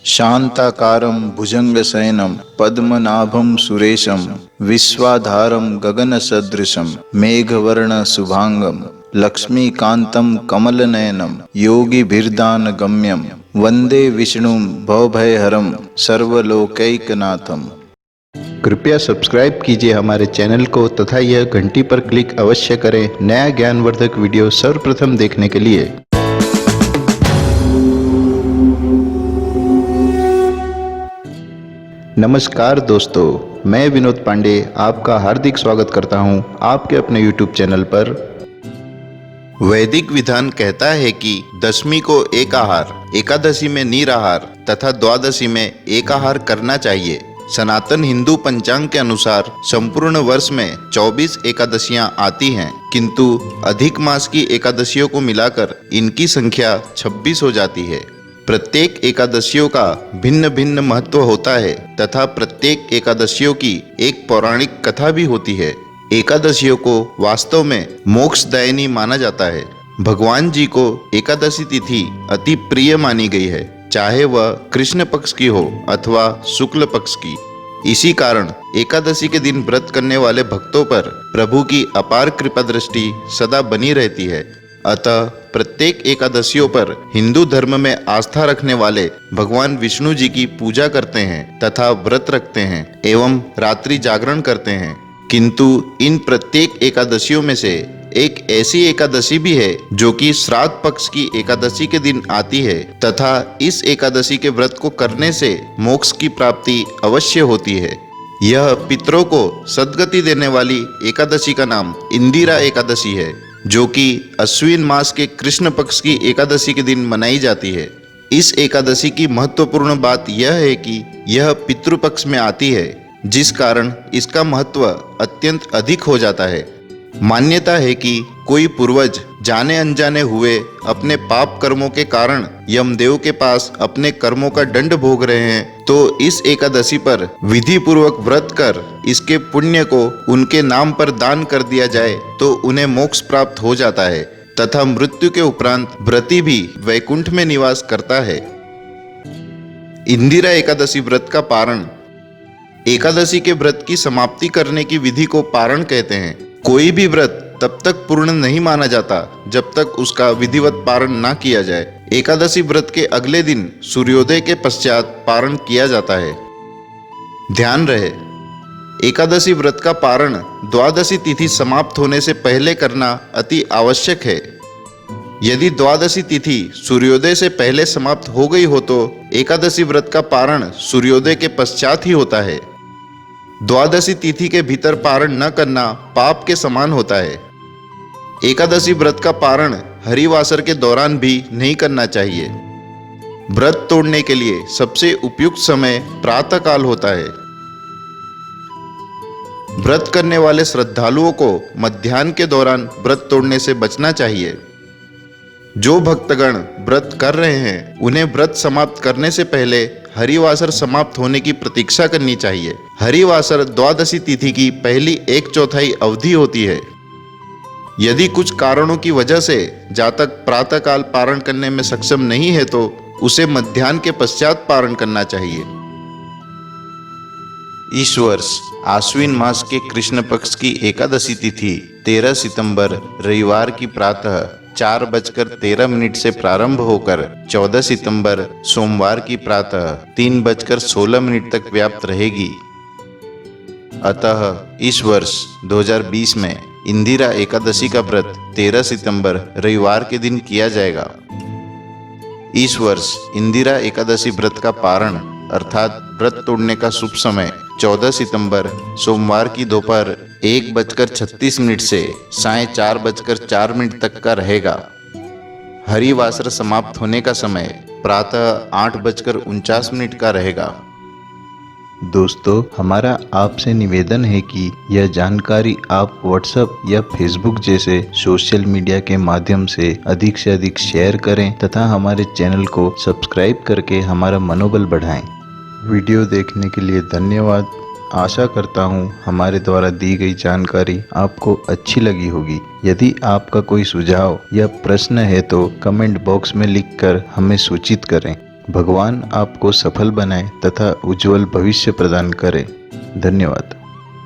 शान्ताकारं भुजङ्गशयनं पद्मनाभं सुरेशं विश्वाधारं गगनसदृशं मेघवर्णशुभांगं लक्ष्मीकान्तं कमलनयनं योगिभिर्दानगम्यं वन्दे विष्णुं भवभयहरं सर्वलोकैकनाथम्। कृपया सब्सक्राइब कीजिए हमारे चैनल को तथा यह घंटी पर क्लिक अवश्य करें नया ज्ञानवर्धक वीडियो सर्वप्रथम देखने के लिए। नमस्कार दोस्तों, मैं विनोद पांडे आपका हार्दिक स्वागत करता हूं आपके अपने YouTube चैनल पर। वैदिक विधान कहता है कि दशमी को एक आहार, एकादशी में निराहार तथा द्वादशी में एक आहार करना चाहिए। सनातन हिंदू पंचांग के अनुसार संपूर्ण वर्ष में 24 एकादशियां आती हैं, किंतु अधिक मास की एकादशियों को मिलाकर इनकी संख्या 26 हो जाती है। प्रत्येक एकादशियों का भिन्न भिन्न महत्व होता है तथा प्रत्येक एकादशियों की एक पौराणिक कथा भी होती है। एकादशियों को वास्तव में मोक्षदायिनी माना जाता है। भगवान जी को एकादशी तिथि अति प्रिय मानी गई है, चाहे वह कृष्ण पक्ष की हो अथवा शुक्ल पक्ष की। इसी कारण एकादशी के दिन व्रत करने वाले भक्तों पर प्रभु की अपार कृपा दृष्टि सदा बनी रहती है। अतः प्रत्येक एकादशियों पर हिंदू धर्म में आस्था रखने वाले भगवान विष्णु जी की पूजा करते हैं तथा व्रत रखते हैं एवं रात्रि जागरण करते हैं। किंतु इन प्रत्येक एकादशियों में से एक ऐसी एकादशी भी है जो कि श्राद्ध पक्ष की एकादशी के दिन आती है तथा इस एकादशी के व्रत को करने से मोक्ष की प्राप्ति अवश्य होती है। यह पितरों को सद्गति देने वाली एकादशी का नाम इंदिरा एकादशी है, जो कि अश्विन मास के कृष्ण पक्ष की एकादशी के दिन मनाई जाती है। इस एकादशी की महत्वपूर्ण बात यह है कि यह पितृपक्ष में आती है, जिस कारण इसका महत्व अत्यंत अधिक हो जाता है। मान्यता है कि कोई पूर्वज जाने अनजाने हुए अपने पाप कर्मों के कारण यमदेव के पास अपने कर्मों का दंड भोग रहे हैं, तो इस एकादशी पर विधि पूर्वक व्रत कर इसके पुण्य को उनके नाम पर दान कर दिया जाए तो उन्हें मोक्ष प्राप्त हो जाता है तथा मृत्यु के उपरांत व्रती भी वैकुंठ में निवास करता है। इंदिरा एकादशी व्रत का पारण। एकादशी के व्रत की समाप्ति करने की विधि को पारण कहते हैं। कोई भी व्रत तब तक पूर्ण नहीं माना जाता जब तक उसका विधिवत पारण ना किया जाए। एकादशी व्रत के अगले दिन सूर्योदय के पश्चात पारण किया जाता है। ध्यान रहे, एकादशी व्रत का पारण द्वादशी तिथि समाप्त होने से पहले करना अति आवश्यक है। यदि द्वादशी तिथि सूर्योदय से पहले समाप्त हो गई हो तो एकादशी व्रत का पारण सूर्योदय के पश्चात ही होता है। द्वादशी तिथि के भीतर पारण न करना पाप के समान होता है। एकादशी व्रत का पारण हरिवासर के दौरान भी नहीं करना चाहिए। व्रत तोड़ने के लिए सबसे उपयुक्त समय प्रातः काल होता है। व्रत करने वाले श्रद्धालुओं को मध्याह्न के दौरान व्रत तोड़ने से बचना चाहिए। जो भक्तगण व्रत कर रहे हैं उन्हें व्रत समाप्त करने से पहले हरिवासर समाप्त होने की प्रतीक्षा करनी चाहिए। हरिवासर द्वादशी तिथि की पहली 1/4 अवधि होती है। यदि कुछ कारणों की वजह से जातक प्रातःकाल पारण करने में सक्षम नहीं है तो उसे मध्याह्न के पश्चात पारण करना चाहिए। इस वर्ष आश्विन मास के कृष्ण पक्ष की एकादशी तिथि 13 सितंबर रविवार की प्रातः 4:13 से प्रारंभ होकर 14 सितंबर सोमवार की प्रातः 3:16 तक व्याप्त रहेगी। अतः इस वर्ष 2020 में इंदिरा एकादशी का व्रत 13 सितंबर रविवार के दिन किया जाएगा। इस वर्ष इंदिरा एकादशी व्रत का पारण अर्थात व्रत तोड़ने का शुभ समय 14 सितंबर सोमवार की दोपहर 1:36 से साय 4:04 तक का रहेगा। हरिवासर समाप्त होने का समय प्रातः 8:49 का रहेगा। दोस्तों, हमारा आपसे निवेदन है कि यह जानकारी आप व्हाट्सएप या फेसबुक जैसे सोशल मीडिया के माध्यम से अधिक शेयर करें तथा हमारे चैनल को सब्सक्राइब करके हमारा मनोबल बढ़ाएं। वीडियो देखने के लिए धन्यवाद। आशा करता हूँ हमारे द्वारा दी गई जानकारी आपको अच्छी लगी होगी। यदि आपका कोई सुझाव या प्रश्न है तो कमेंट बॉक्स में लिखकर हमें सूचित करें। भगवान आपको सफल बनाए तथा उज्जवल भविष्य प्रदान करे। धन्यवाद।